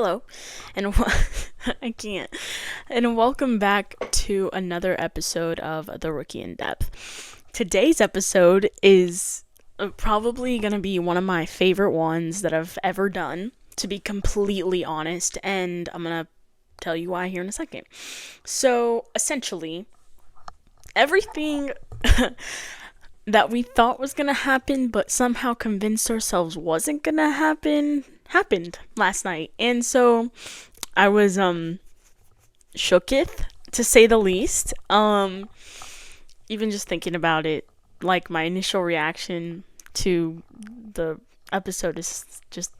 hello, and I can't. And welcome back to another episode of The Rookie in Depth. Today's episode is probably going to be one of my favorite ones that I've ever done, to be completely honest, and I'm going to tell you why here in a second. So, essentially, everything that we thought was going to happen, but somehow convinced ourselves wasn't going to happen, happened last night. And so I was shooketh, to say the least. Even just thinking about it, like my initial reaction to the episode is just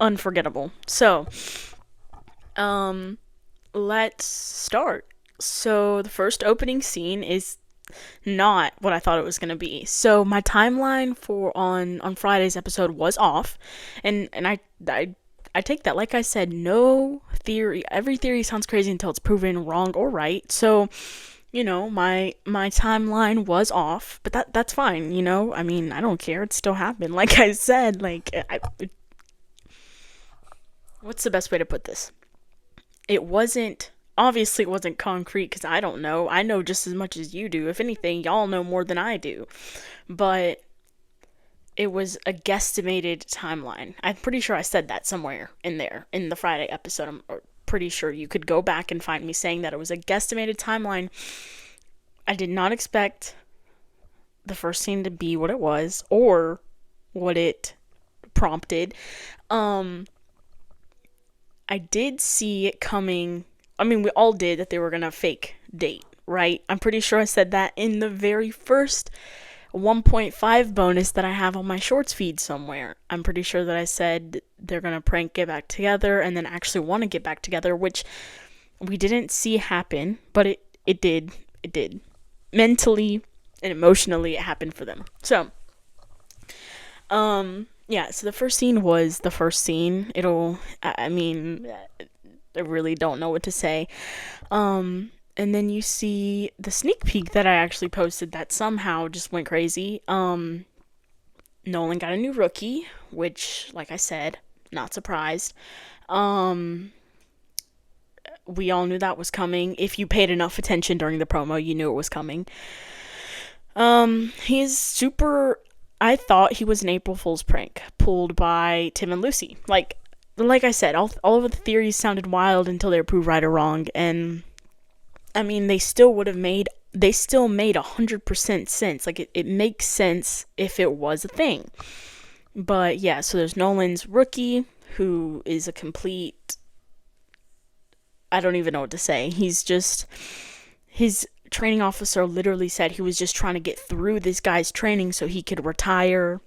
unforgettable. So let's start. So the first opening scene is not what I thought it was going to be. So my timeline for on Friday's episode was off, and I take that. Like I said, no theory. Every theory sounds crazy until it's proven wrong or right. So, my timeline was off, but that's fine. I mean, I don't care. It still happened. Like I said, what's the best way to put this? Obviously it wasn't concrete, because I don't know. I know just as much as you do. If anything, y'all know more than I do. But it was a guesstimated timeline. I'm pretty sure I said that somewhere in there, in the Friday episode. I'm pretty sure you could go back and find me saying that it was a guesstimated timeline. I did not expect the first scene to be what it was, or what it prompted. I did see it coming. I mean, we all did, that they were gonna fake date, right? I'm pretty sure I said that in the very first 1.5 bonus that I have on my shorts feed somewhere. I'm pretty sure that I said they're gonna prank, get back together, and then actually want to get back together, which we didn't see happen, but it did. It did. Mentally and emotionally, it happened for them. So, yeah, so the first scene was the first scene. I really don't know what to say. And then you see the sneak peek that I actually posted that somehow just went crazy. Nolan got a new rookie, which, like I said, not surprised. We all knew that was coming. If you paid enough attention during the promo, you knew it was coming. I thought he was an April Fool's prank pulled by Tim and Lucy. Like I said, all of the theories sounded wild until they were proved right or wrong, and I mean, they still made 100% sense. Like, it makes sense if it was a thing. But yeah, so there's Nolan's rookie, who is a complete, I don't even know what to say. His training officer literally said he was just trying to get through this guy's training so he could retire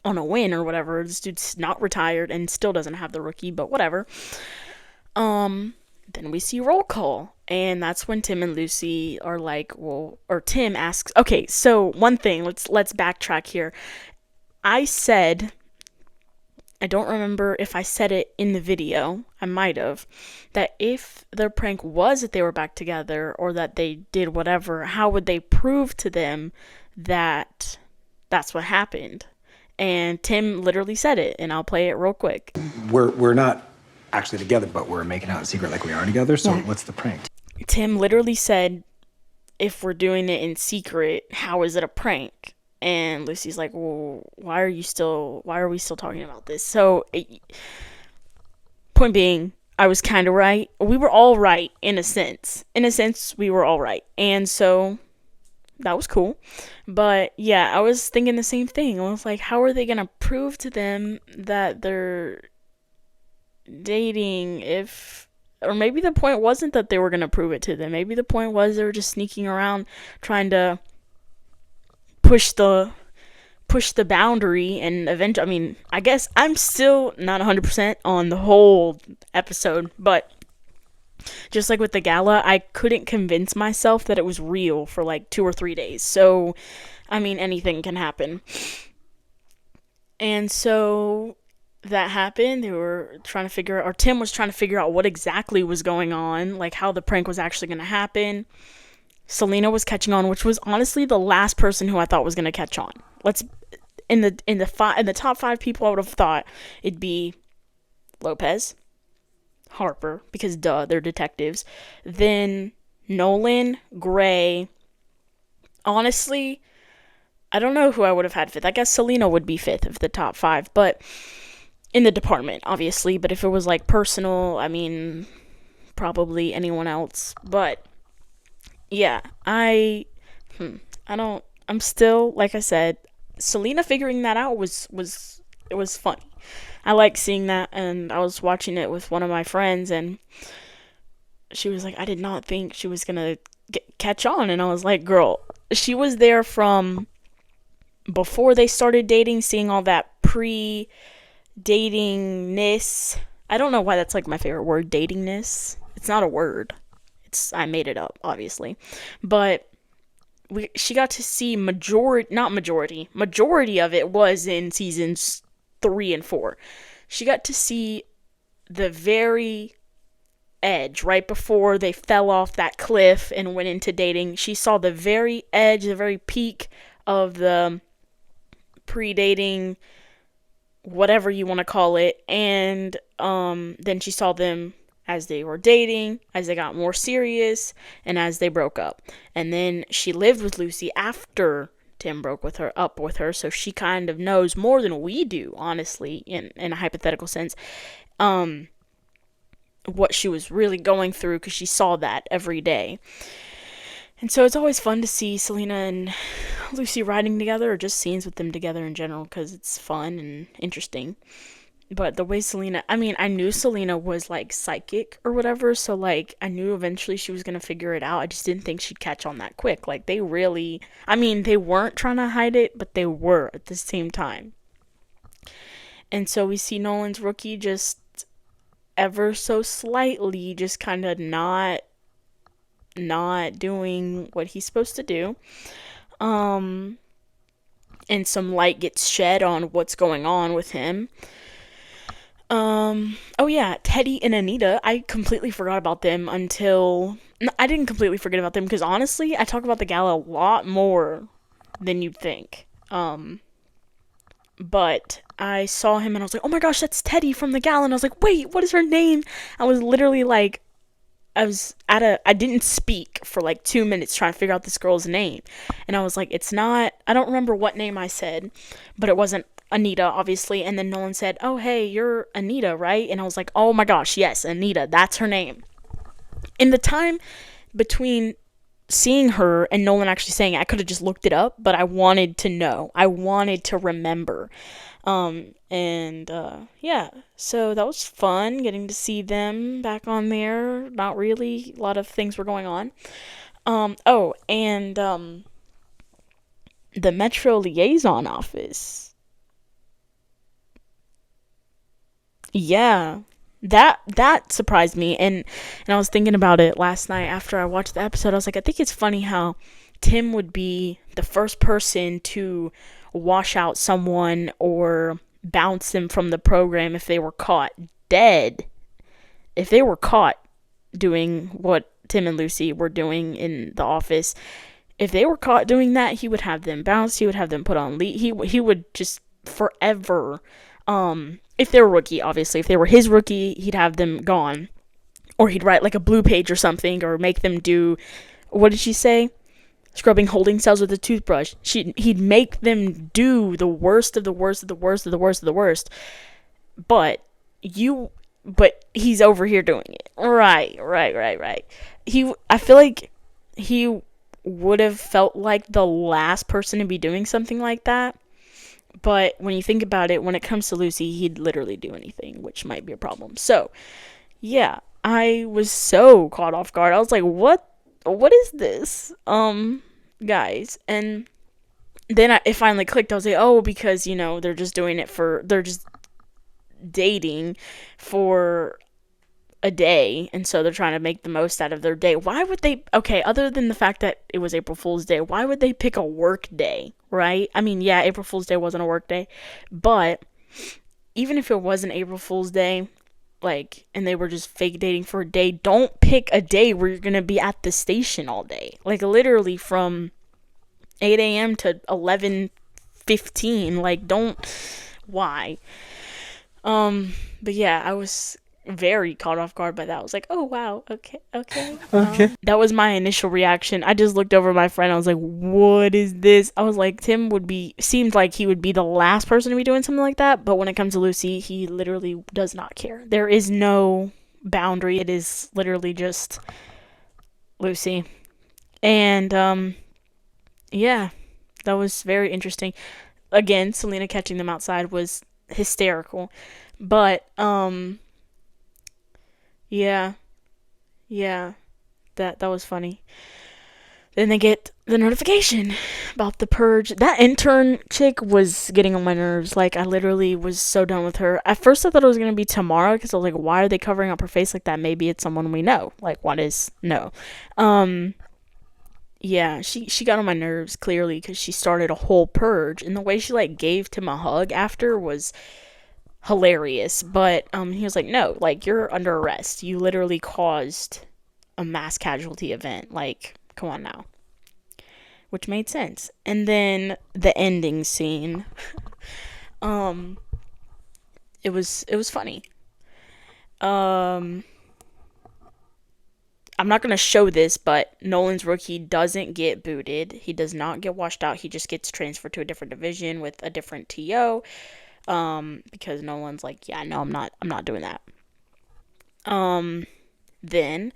on a win or whatever. This dude's not retired and still doesn't have the rookie, but whatever. Then we see roll call, and that's when Tim and Lucy are like, or Tim asks, okay, so one thing, let's backtrack here. I don't remember if I said it in the video, I might have, that if their prank was that they were back together, or that they did whatever, how would they prove to them that that's what happened? And Tim literally said it, and I'll play it real quick. We're not actually together, but we're making out in secret like we are together, so What's the prank? Tim literally said, if we're doing it in secret, how is it a prank? And Lucy's like, well, why are we still talking about this? So, point being, I was kind of right. We were all right, in a sense. In a sense, we were all right. And so, that was cool. But yeah, I was thinking the same thing. I was like, how are they going to prove to them that they're dating or maybe the point wasn't that they were going to prove it to them. Maybe the point was they were just sneaking around trying to push the boundary, and eventually, I guess I'm still not 100% on the whole episode, but just like with the gala, I couldn't convince myself that it was real for like 2 or 3 days. So, anything can happen. And so that happened. They were trying to figure out, or Tim was trying to figure out what exactly was going on, like how the prank was actually going to happen. Selena was catching on, which was honestly the last person who I thought was going to catch on. In the top 5 people, I would have thought it'd be Lopez, Harper, because duh, they're detectives. Then Nolan, Gray. Honestly, I don't know who I would have had fifth. I guess Selena would be fifth of the top five, but in the department, obviously. But if it was like personal, I mean, probably anyone else. But yeah, I don't. I'm still, like I said, Selena figuring that out was it was funny. I like seeing that, and I was watching it with one of my friends, and she was like, I did not think she was gonna catch on, and I was like, girl, she was there from before they started dating, seeing all that pre-datingness. I don't know why that's like my favorite word, datingness. It's not a word. I made it up, obviously, but she got to see majority of it was in seasons 3 and 4. She got to see the very edge right before they fell off that cliff and went into dating. She saw the very edge, the very peak of the pre-dating, whatever you want to call it, and then she saw them as they were dating, as they got more serious, and as they broke up. And then she lived with Lucy after Tim broke up with her, so she kind of knows more than we do, honestly, in a hypothetical sense, what she was really going through, because she saw that every day. And so it's always fun to see Selena and Lucy riding together, or just scenes with them together in general, because it's fun and interesting. But the way Selena, I mean, I knew Selena was like psychic or whatever, so like I knew eventually she was gonna figure it out. I just didn't think she'd catch on that quick. Like they really, I mean, they weren't trying to hide it, but they were at the same time. And so we see Nolan's rookie just ever so slightly just kind of not doing what he's supposed to do. And some light gets shed on what's going on with him. Oh yeah, Teddy and Anita. I completely forgot about them until. I didn't completely forget about them because honestly, I talk about the gala a lot more than you'd think. But I saw him and I was like, oh my gosh, that's Teddy from the gala. And I was like, wait, what is her name? I was literally like, I didn't speak for like 2 minutes trying to figure out this girl's name. And I was like, it's not, I don't remember what name I said, but it wasn't Anita, obviously. And then Nolan said, oh, hey, you're Anita, right? And I was like, oh my gosh, yes, Anita, that's her name. In the time between seeing her and Nolan actually saying it, I could have just looked it up, but I wanted to know. I wanted to remember. Yeah, so that was fun getting to see them back on there. Not really, a lot of things were going on. The Metro Liaison Office. Yeah, that surprised me, and I was thinking about it last night after I watched the episode. I was like, I think it's funny how Tim would be the first person to wash out someone or bounce them from the program if they were caught dead. If they were caught doing what Tim and Lucy were doing in the office, if they were caught doing that, he would have them bounced. He would have them put on leave. He would just forever. If they were rookie, obviously, if they were his rookie, he'd have them gone, or he'd write like a blue page or something, or make them do. What did she say? Scrubbing holding cells with a toothbrush. He'd make them do the worst of the worst of the worst of the worst of the worst. But he's over here doing it. Right. I feel like he would have felt like the last person to be doing something like that. But when you think about it, when it comes to Lucy, he'd literally do anything, which might be a problem. So, yeah, I was so caught off guard. I was like, what is this? Guys. And then it finally clicked. I was like, oh, because, they're just dating for a day, and so they're trying to make the most out of their day. Why would they, okay, other than the fact that it was April Fool's Day, why would they pick a work day, right? I mean, yeah, April Fool's Day wasn't a work day, but even if it was an April Fool's Day, like, and they were just fake dating for a day, don't pick a day where you're gonna be at the station all day. Like, literally from 8 a.m. to 11:15. Like, don't, why? But yeah, I was very caught off guard by that. I was like, oh wow, okay, okay. Okay. That was my initial reaction. I just looked over at my friend. I was like, what is this? I was like, Tim seemed like he would be the last person to be doing something like that. But when it comes to Lucy, he literally does not care. There is no boundary. It is literally just Lucy. And, yeah, that was very interesting. Again, Selena catching them outside was hysterical. But, yeah, yeah, that was funny. Then they get the notification about the purge. That intern chick was getting on my nerves. Like, I literally was so done with her. At first, I thought it was going to be tomorrow because I was like, why are they covering up her face like that? Maybe it's someone we know. Like, what is? No. Yeah, she got on my nerves clearly because she started a whole purge. And the way she, like, gave Tim a hug after was hilarious. But he was like, no, like, you're under arrest. You literally caused a mass casualty event. Like, come on now. Which made sense. And then the ending scene, um, it was funny. Um, I'm not gonna show this, but Nolan's rookie doesn't get booted. He does not get washed out. He just gets transferred to a different division with a different TO. Because Nolan's like, yeah, no, I'm not doing that. Then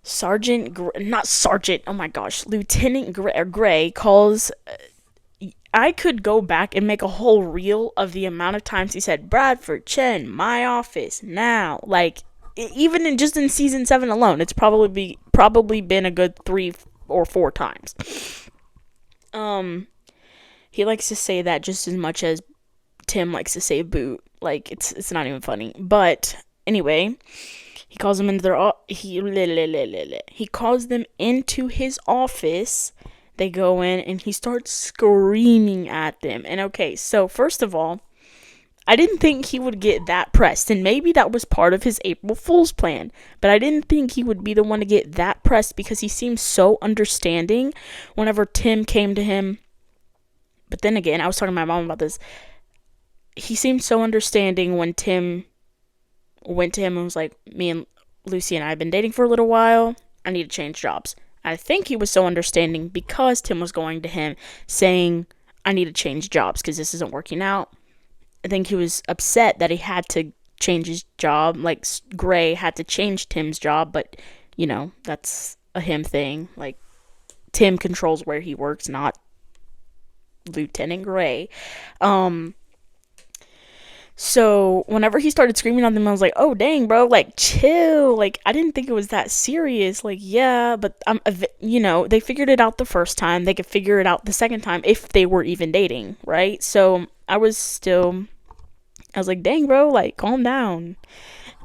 not Sergeant, oh my gosh, Lieutenant Gray calls. I could go back and make a whole reel of the amount of times he said, Bradford, Chen, my office, now. Like, even in season 7 alone, it's probably been a good 3 or 4 times. He likes to say that just as much as Tim likes to say boot. Like, it's not even funny. But anyway, he calls them into he calls them into his office. They go in and he starts screaming at them. And okay, so first of all, I didn't think he would get that pressed, and maybe that was part of his April Fool's plan, but I didn't think he would be the one to get that pressed because he seemed so understanding whenever Tim came to him. But then again, I was talking to my mom about this. He seemed so understanding when Tim went to him and was like, me and Lucy and I have been dating for a little while. I need to change jobs. I think he was so understanding because Tim was going to him saying, I need to change jobs because this isn't working out. I think he was upset that he had to change his job. Like, Gray had to change Tim's job, but, that's a him thing. Like, Tim controls where he works, not Lieutenant Gray. So whenever he started screaming on them, I was like, oh, dang, bro, like, chill. Like, I didn't think it was that serious. Like, yeah, but, they figured it out the first time. They could figure it out the second time if they were even dating, right? So I was like, dang, bro, like, calm down.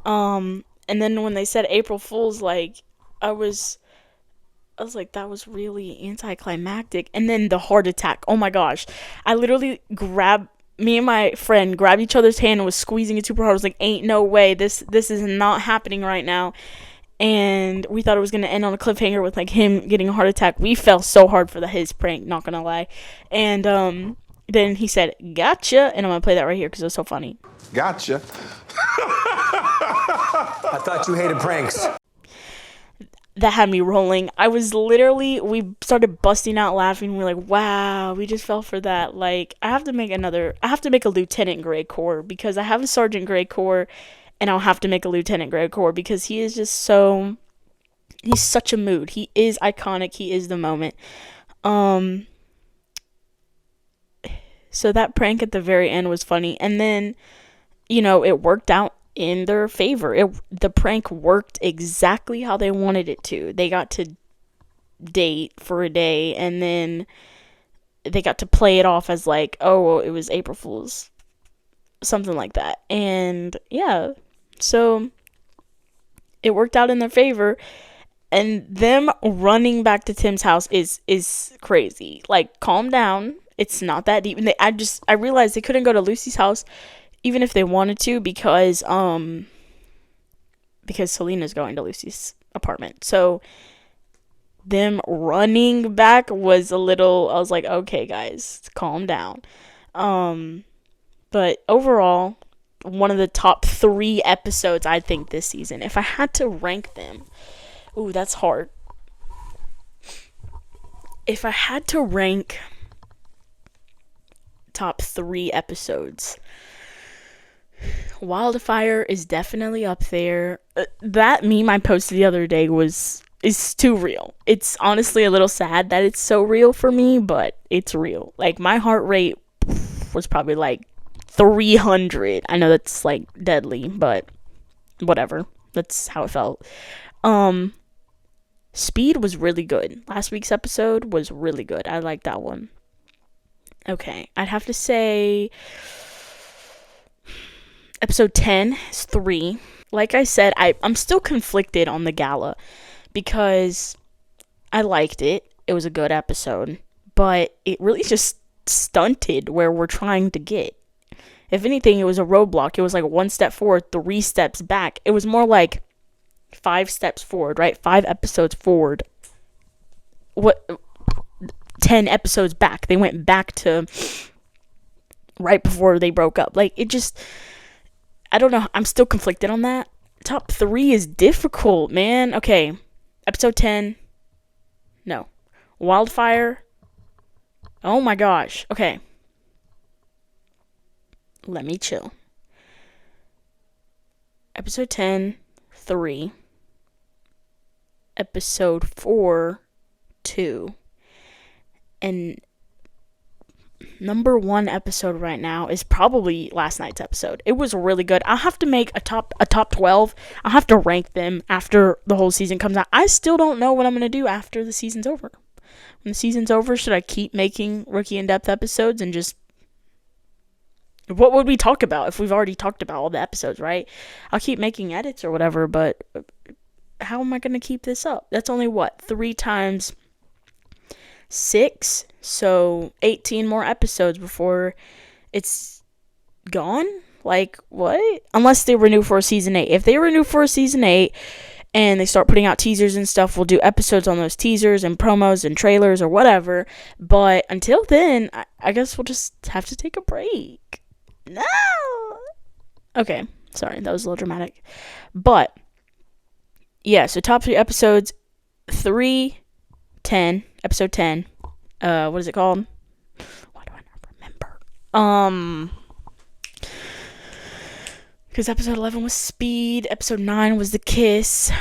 And then when they said April Fool's, like, I was like, that was really anticlimactic. And then the heart attack. Oh my gosh. I literally me and my friend grabbed each other's hand and was squeezing it super hard. I was like, ain't no way. This is not happening right now. And we thought it was going to end on a cliffhanger with, like, him getting a heart attack. We fell so hard for his prank, not going to lie. And then he said, gotcha. And I'm going to play that right here because it was so funny. Gotcha. I thought you hated pranks. That had me rolling. We started busting out laughing. We were like, wow, we just fell for that. Like, I have to make a Lieutenant Gray Corps because I have a Sergeant Gray Corps, and I'll have to make a Lieutenant Gray Corps because he is just he's such a mood. He is iconic. He is the moment. So that prank at the very end was funny. And then, it worked out in their favor. The prank worked exactly how they wanted it to. They got to date for a day, and then they got to play it off as like, oh, it was April Fool's, something like that. And yeah, so it worked out in their favor. And them running back to Tim's house is crazy. Like, calm down. It's not that deep. And I realized they couldn't go to Lucy's house even if they wanted to because Selena's going to Lucy's apartment. So them running back was I was like, okay, guys, calm down. But overall, one of the top 3 episodes, I think, this season. If I had to rank them, ooh, that's hard. If I had to rank top 3 episodes, Wildfire is definitely up there. That meme I posted the other day is too real. It's honestly a little sad that it's so real for me, but it's real. Like, my heart rate was probably like 300. I know that's like deadly, but whatever. That's how it felt. Speed was really good. Last week's episode was really good. I like that one. Okay, I'd have to say episode 10 is 3. Like I said, I'm still conflicted on the gala because I liked it. It was a good episode, but it really just stunted where we're trying to get. If anything, it was a roadblock. It was like 1 step forward, 3 steps back. It was more like 5 steps forward, right? 5 episodes forward. 10 episodes back. They went back to right before they broke up. Like, it just, I don't know. I'm still conflicted on that. Top 3 is difficult, man. Okay. Episode 10. No. Wildfire. Oh my gosh. Okay. Let me chill. Episode 10, 3. Episode 4, 2. And number 1 episode right now is probably last night's episode. It was really good. I'll have to make a top 12. I'll have to rank them after the whole season comes out. I still don't know what I'm going to do after the season's over. When the season's over, should I keep making Rookie in-Depth episodes and just... What would we talk about if we've already talked about all the episodes, right? I'll keep making edits or whatever, but how am I going to keep this up? That's only, 3 times 6? So 18 more episodes before it's gone? Like, what? Unless they renew for a season 8. If they renew for a season 8 and they start putting out teasers and stuff, we'll do episodes on those teasers and promos and trailers or whatever. But until then, I guess we'll just have to take a break. No! Okay, sorry, that was a little dramatic. But, yeah, so top 3 episodes, 3, 10, episode 10. What is it called? Why do I not remember? Because episode 11 was Speed, episode 9 was The Kiss.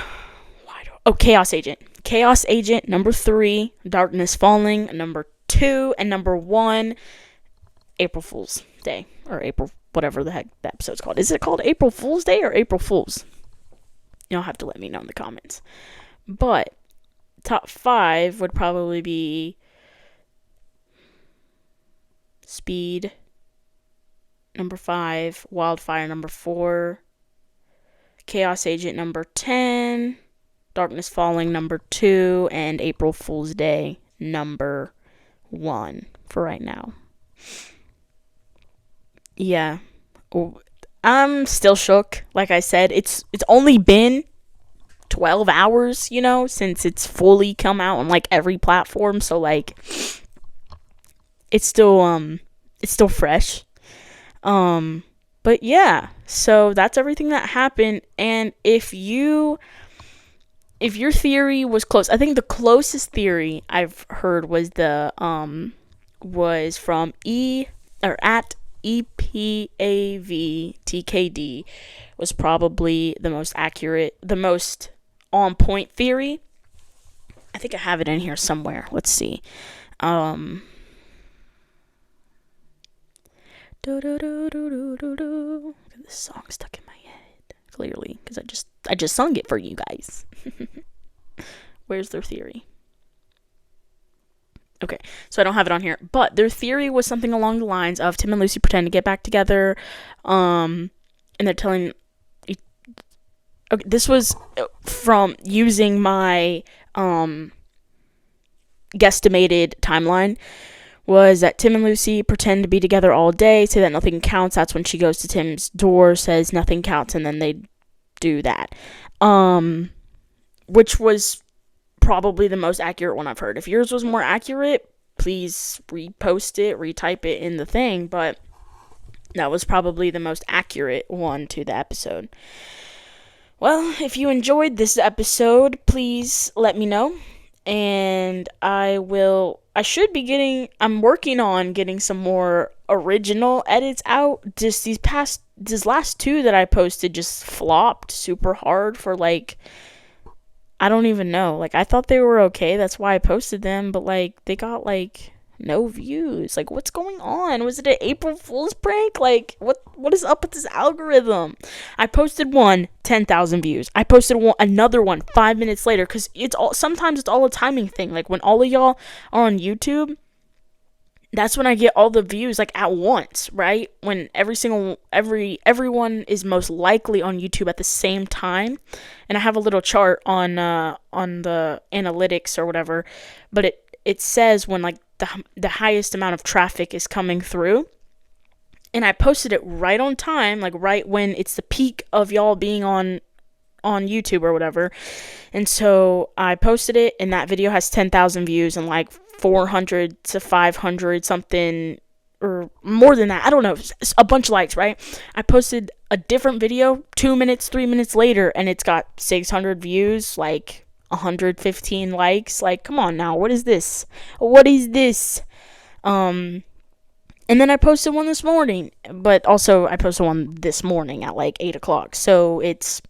Chaos Agent. Chaos Agent, number 3, Darkness Falling, number 2, and number 1, April Fool's Day, or April, whatever the heck the episode's called. Is it called April Fool's Day or April Fool's? You'll have to let me know in the comments. But top 5 would probably be Speed, number 5, Wildfire, number 4, Chaos Agent, number 10, Darkness Falling, number 2, and April Fool's Day, number 1 for right now. Yeah. I'm still shook. Like I said, it's only been 12 hours, since it's fully come out on like every platform, so like it's still fresh. But yeah, so that's everything that happened. And if your theory was close, I think the closest theory I've heard was was from at EP8 TKD was probably the most accurate, the most on point theory. I think I have it in here somewhere. Let's see. This song stuck in my head clearly because I just sung it for you guys. Where's their theory? Okay, so I don't have it on here, but their theory was something along the lines of Tim and Lucy pretend to get back together, and they're telling. Okay, this was from using my guesstimated timeline. Was that Tim and Lucy pretend to be together all day, say that nothing counts. That's when she goes to Tim's door, says nothing counts, and then they do that. Which was probably the most accurate one I've heard. If yours was more accurate, please repost it, retype it in the thing. But That was probably the most accurate one to the episode. Well, if you enjoyed this episode, please let me know. And I'm working on getting some more original edits out. Just these last two that I posted just flopped super hard for like, I don't even know. Like, I thought they were okay. That's why I posted them. But like, they got like no views. Like, what's going on? Was it an April Fool's prank? Like, what is up with this algorithm? I posted one, 10,000 views. I posted another one 5 minutes later, because sometimes it's all a timing thing. Like, when all of y'all are on YouTube, that's when I get all the views like at once, right? When everyone is most likely on YouTube at the same time. And I have a little chart on the analytics or whatever, but it says when like the highest amount of traffic is coming through. And I posted it right on time, like right when it's the peak of y'all being on YouTube or whatever. And so I posted it, and that video has 10,000 views and like 400 to 500 something, or more than that. I don't know, a bunch of likes, right? I posted a different video 2 minutes, 3 minutes later, and it's got 600 views, like 115 likes. Like, come on now, what is this? And then I posted one this morning, but also I posted one this morning at like 8 o'clock. So it's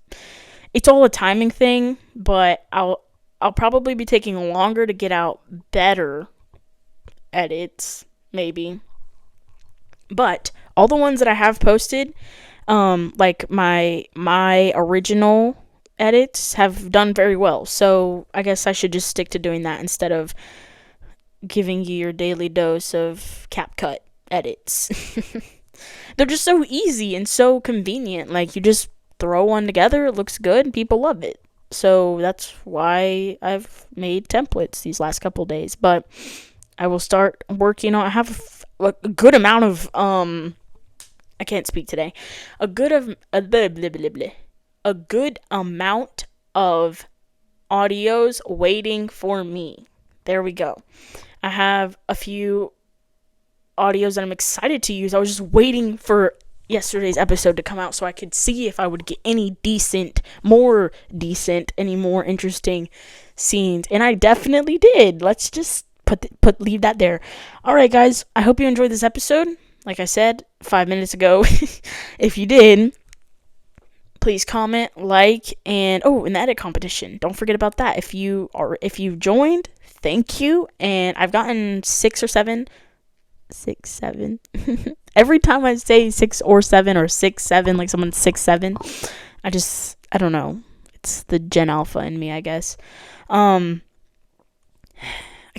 all a timing thing, but I'll probably be taking longer to get out better edits, maybe. But all the ones that I have posted, like my original edits have done very well. So I guess I should just stick to doing that instead of giving you your daily dose of CapCut edits. They're just so easy and so convenient. Like, you just throw one together, it looks good, and people love it. So that's why I've made templates these last couple days. But I will start working on. I have a good amount of I can't speak today. A good amount of audios waiting for me. There we go. I have a few audios that I'm excited to use. I was just waiting for yesterday's episode to come out so I could see if I would get any more interesting scenes, and I definitely did. Let's just leave that there. All right, guys, I hope you enjoyed this episode. Like I said 5 minutes ago, if you did, please comment, like, and in the edit competition, don't forget about that. If you've joined, thank you. And I've gotten 6 or 7. Every time I say 6 or 7 or 6, 7, like someone's 6, 7, I don't know. It's the Gen Alpha in me, I guess. I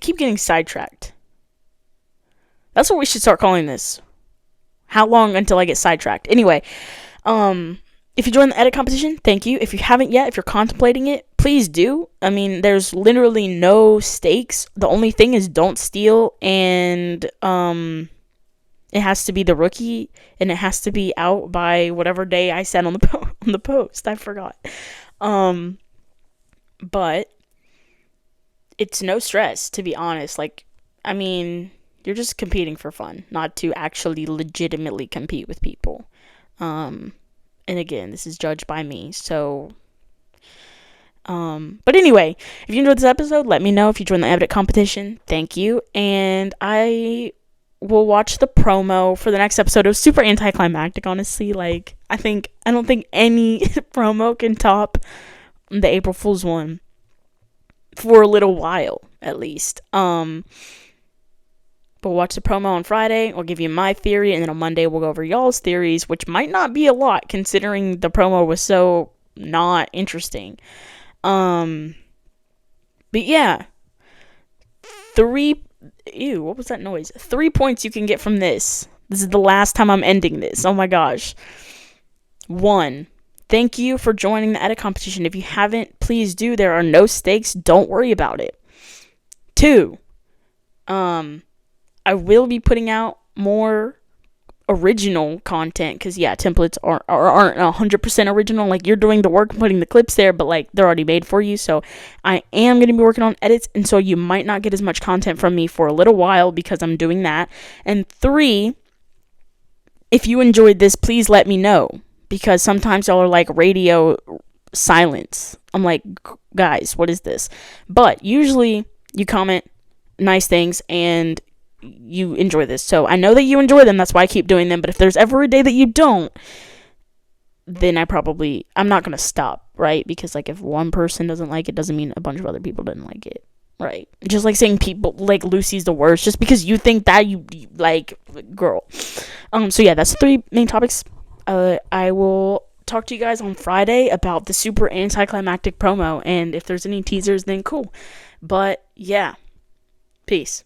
keep getting sidetracked. That's what we should start calling this. How long until I get sidetracked? Anyway, if you join the edit competition, thank you. If you haven't yet, if you're contemplating it, please do. I mean, there's literally no stakes. The only thing is don't steal, and it has to be the rookie, and it has to be out by whatever day I said on the post. I forgot. But it's no stress, to be honest. Like, I mean, you're just competing for fun, not to actually legitimately compete with people. And again, this is judged by me, so but anyway, if you enjoyed this episode, let me know. If you join the edit competition, thank you. And I will watch the promo for the next episode. It was super anticlimactic, honestly. Like, I don't think any promo can top the April Fool's one for a little while, at least. But watch the promo on Friday. I'll give you my theory, and then on Monday we'll go over y'all's theories, which might not be a lot considering the promo was so not interesting. But yeah. What was that noise? 3 points you can get from this. This is the last time I'm ending this. Oh my gosh. 1, thank you for joining the edit competition. If you haven't, please do. There are no stakes. Don't worry about it. 2, I will be putting out more original content, because templates aren't 100% original. Like, you're doing the work putting the clips there, but like, they're already made for you. So I am going to be working on edits, and so you might not get as much content from me for a little while because I'm doing that. And 3, if you enjoyed this, please let me know, because sometimes y'all are like radio silence. I'm like, guys, what is this? But usually you comment nice things and you enjoy this. So I know that you enjoy them. That's why I keep doing them. But if there's ever a day that you don't, then I'm not going to stop, right? Because like if one person doesn't like it, doesn't mean a bunch of other people didn't like it. Right. Just like saying people like Lucy's the worst just because you think that you like, girl. So yeah, that's the 3 main topics. I will talk to you guys on Friday about the super anticlimactic promo, and if there's any teasers, then cool. But yeah, peace.